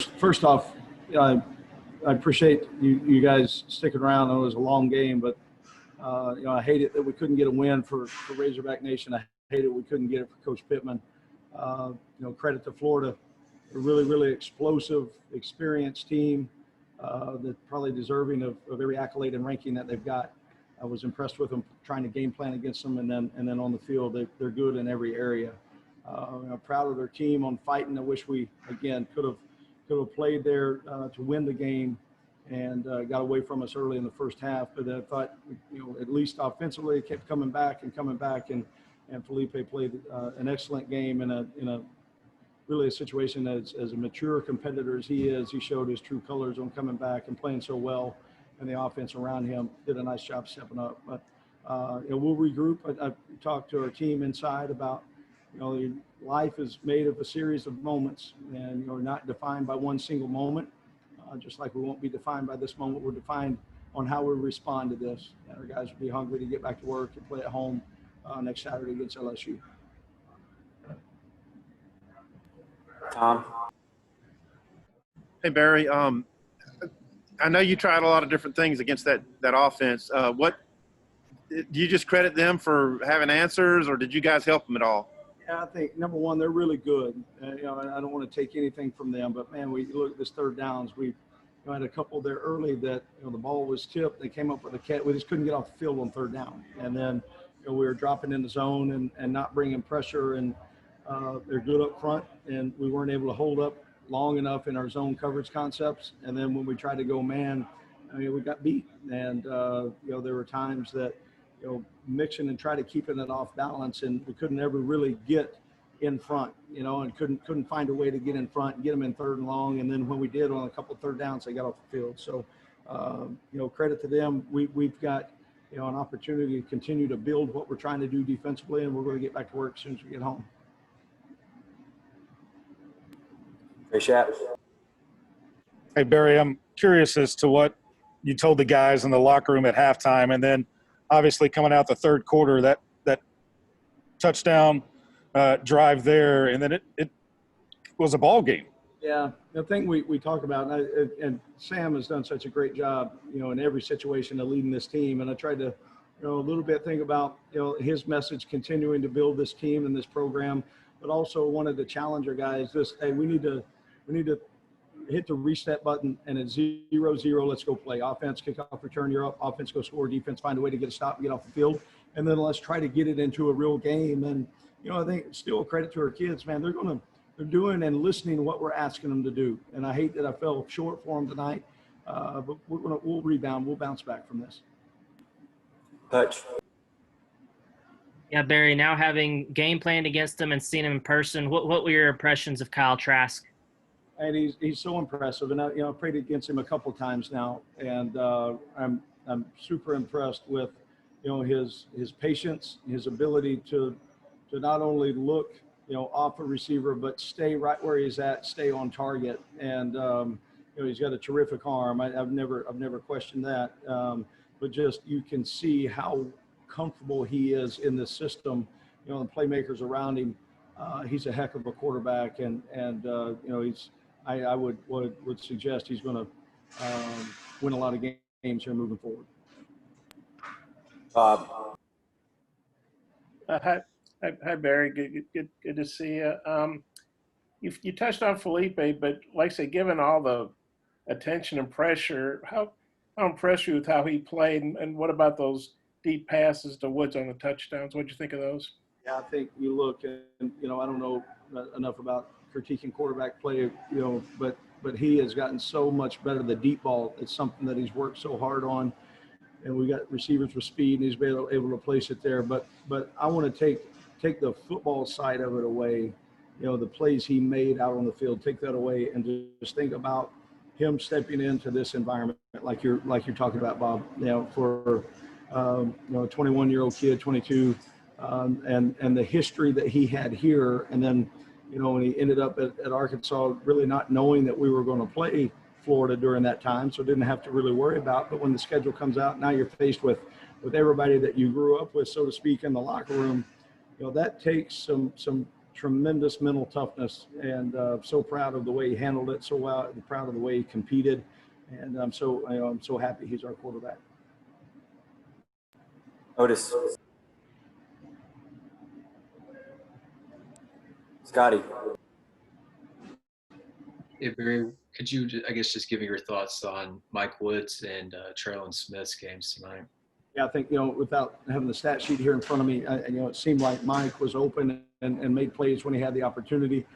First off, I appreciate you guys sticking around. It was a long game, but I hate it that we couldn't get a win for Razorback Nation. I hate it we couldn't get it for Coach Pittman. Credit to Florida, a really, really explosive, experienced team that's probably deserving of every accolade and ranking that they've got. I was impressed with them trying to game plan against them, and then on the field, they're good in every area. I'm proud of their team on fighting. I wish we again could have played there to win the game, and got away from us early in the first half. But I thought, at least offensively, it kept coming back, and Feleipe played an excellent game in a really a situation as a mature competitor as he is. He showed his true colors on coming back and playing so well, and the offense around him did a nice job stepping up. But we'll regroup. I talked to our team inside about, life is made of a series of moments, and not defined by one single moment. Just like we won't be defined by this moment, we're defined on how we respond to this. And our guys will be hungry to get back to work and play at home next Saturday against LSU. Tom. Hey, Barry. I know you tried a lot of different things against that offense. What do you just credit them for having answers, or did you guys help them at all? Yeah, I think number one, they're really good. I don't want to take anything from them, but man, we look at this third downs. We had a couple there early that the ball was tipped. They came up with a catch. We just couldn't get off the field on third down, and then we were dropping in the zone and not bringing pressure. And they're good up front, and we weren't able to hold up long enough in our zone coverage concepts. And then when we tried to go man, we got beat. And there were times that mixing and try to keeping it off balance, and we couldn't ever really get in front, and couldn't find a way to get in front and get them in third and long. And then when we did on a couple of third downs, they got off the field. So, credit to them. We've got, an opportunity to continue to build what we're trying to do defensively, and we're going to get back to work as soon as we get home. Hey, Barry, I'm curious as to what you told the guys in the locker room at halftime, and then obviously coming out the third quarter, that touchdown drive there, and then it was a ball game. Yeah, the thing we talk about, and Sam has done such a great job, in every situation of leading this team. And I tried to, a little bit think about, his message, continuing to build this team and this program, but also wanted to challenge our guys. Hey, we need to hit the reset button, and at 0-0, let's go play. Offense, kickoff, return, you're up. Offense, go score. Defense, find a way to get a stop and get off the field. And then let's try to get it into a real game. And, I think still credit to our kids, man. They're doing and listening to what we're asking them to do. And I hate that I fell short for them tonight, but we'll rebound. We'll bounce back from this. Hutch. Yeah, Barry, now having game planned against them and seeing him in person, what were your impressions of Kyle Trask? And he's so impressive. And I played against him a couple of times now, and I'm super impressed with his patience, his ability to not only look off a receiver, but stay right where he's at, stay on target. And he's got a terrific arm. I've never questioned that. But just you can see how comfortable he is in this system. The playmakers around him. He's a heck of a quarterback, and I would suggest he's going to win a lot of games here moving forward. Bob. Hi, Barry. Good to see you. You touched on Feleipe, but like I say, given all the attention and pressure, how impressed you with how he played, and what about those deep passes to Woods on the touchdowns? What'd you think of those? Yeah, I think you look, and I don't know enough about critiquing quarterback play, but he has gotten so much better. The deep ball, it's something that he's worked so hard on, and we got receivers with speed, and he's been able to place it there. But I want to take the football side of it away, the plays he made out on the field, take that away, and just think about him stepping into this environment like you're talking about, Bob. For a 21-year-old kid, 22, and the history that he had here, and then when he ended up at Arkansas, really not knowing that we were going to play Florida during that time, so didn't have to really worry about. But when the schedule comes out, now you're faced with everybody that you grew up with, so to speak, in the locker room. That takes some tremendous mental toughness, and so proud of the way he handled it so well, and proud of the way he competed. And I'm so happy he's our quarterback. Otis. Scotty. Hey, Barry, could you, I guess, just give me your thoughts on Mike Woods and Traylon Smith's games tonight? Yeah, I think, without having the stat sheet here in front of me, it seemed like Mike was open and made plays when he had the opportunity.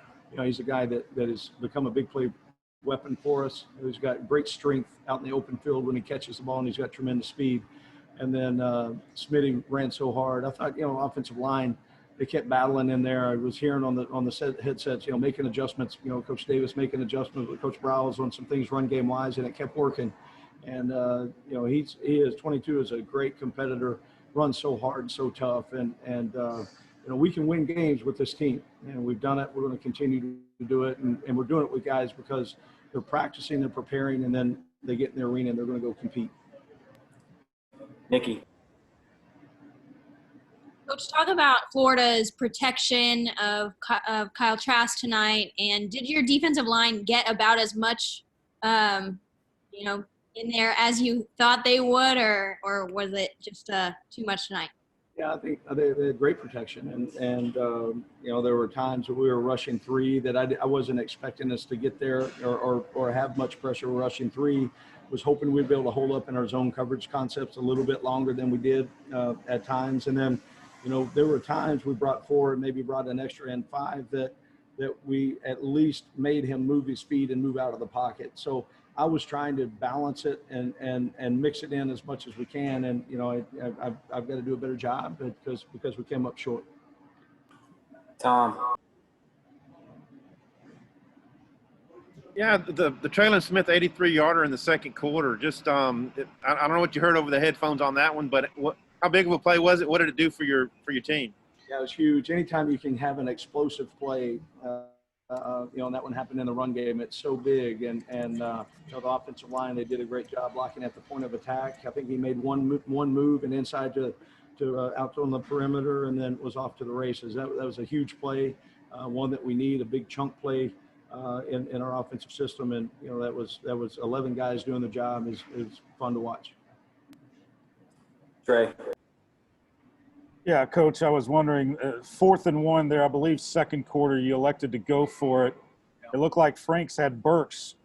He's a guy that has become a big play weapon for us. He's got great strength out in the open field when he catches the ball, and he's got tremendous speed. And then Smitty ran so hard. I thought, offensive line, they kept battling in there. I was hearing on the headsets, making adjustments. Coach Davis making adjustments with Coach Browse on some things run game wise, and it kept working. And he is 22 is a great competitor, runs so hard, so tough, and we can win games with this team, and we've done it. We're going to continue to do it, and we're doing it with guys because they're practicing, they're preparing, and then they get in the arena and they're going to go compete. Nikki. Coach, talk about Florida's protection of Kyle Trask tonight, and did your defensive line get about as much, in there as you thought they would, or was it just too much tonight? Yeah, I think they had great protection, and there were times where we were rushing three that I wasn't expecting us to get there or have much pressure rushing three. Was hoping we'd be able to hold up in our zone coverage concepts a little bit longer than we did at times, and then there were times we brought four and maybe brought an extra and five that we at least made him move his feet and move out of the pocket. So I was trying to balance it and mix it in as much as we can. And, I've got to do a better job because we came up short. Tom. Yeah, the Traylon Smith 83-yarder in the second quarter. Just I don't know what you heard over the headphones on that one, but how big of a play was it? What did it do for your team? Yeah, it was huge. Anytime you can have an explosive play, and that one happened in the run game. It's so big, and the offensive line, they did a great job blocking at the point of attack. I think he made one move and inside to out on the perimeter, and then was off to the races. That was a huge play, one that we need, a big chunk play in our offensive system, and that was 11 guys doing the job. Is fun to watch. Trey. Yeah, Coach, I was wondering, 4th and 1 there, I believe second quarter, you elected to go for it. It looked like Franks had Burks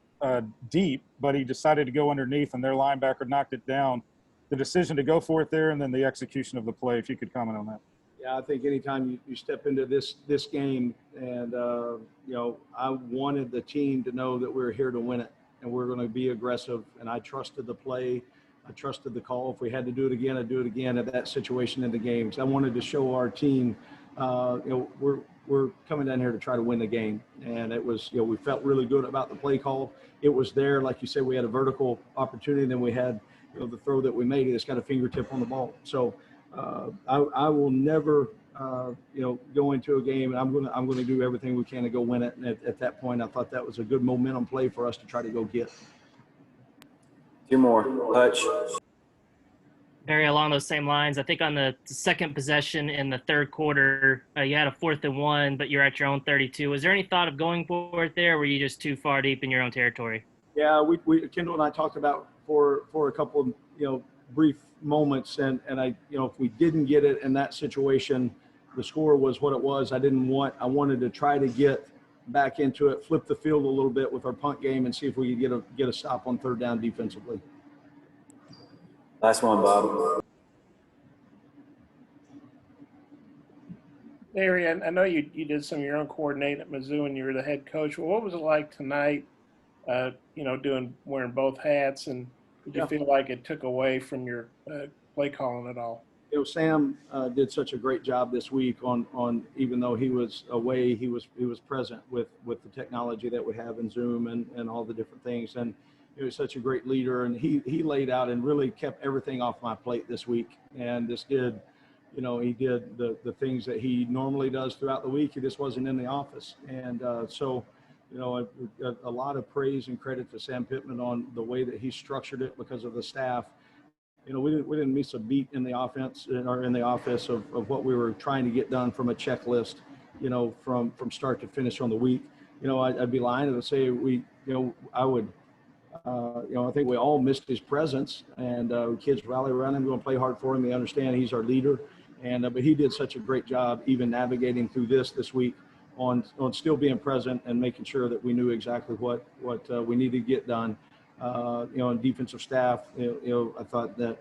deep, but he decided to go underneath, and their linebacker knocked it down. The decision to go for it there, and then the execution of the play, if you could comment on that. Yeah, I think anytime you step into this game, and, I wanted the team to know that we're here to win it, and we're going to be aggressive, and I trusted the play. I trusted the call. If we had to do it again, I'd do it again at that situation in the games. I wanted to show our team, we're coming down here to try to win the game. And it was, we felt really good about the play call. It was there. Like you said, we had a vertical opportunity, and then we had, the throw that we made. It's got a fingertip on the ball. So I will never, go into a game, and I'm going to do everything we can to go win it. And at that point, I thought that was a good momentum play for us to try to go get. Two more. Hutch. Barry, along those same lines, I think on the second possession in the third quarter, you had a 4th and 1, but you're at your own 32. Was there any thought of going for it there, or were you just too far deep in your own territory? Yeah, we Kendall and I talked about for a couple of brief moments, and I if we didn't get it in that situation, the score was what it was. I wanted to try to get back into it, flip the field a little bit with our punt game, and see if we could get a stop on third down defensively. Last one, Bob. Barry, I know you did some of your own coordinating at Mizzou and you were the head coach. Well, what was it like tonight, wearing both hats, and did you feel like it took away from your play calling at all? Sam did such a great job this week on even though he was away, he was present with the technology that we have in Zoom and all the different things. And he was such a great leader, and he laid out and really kept everything off my plate this week. And he did the things that he normally does throughout the week. He just wasn't in the office. And a lot of praise and credit to Sam Pittman on the way that he structured it because of the staff. We didn't miss a beat in the offense or in the office of what we were trying to get done from a checklist. you know, from start to finish on the week. You know, I'd be lying to say I would, I think we all missed his presence, and kids rally around him, going to play hard for him. They understand he's our leader, and but he did such a great job even navigating through this week on still being present and making sure that we knew exactly what we needed to get done. And defensive staff, I thought that,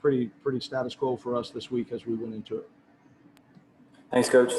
pretty status quo for us this week as we went into it. Thanks, Coach.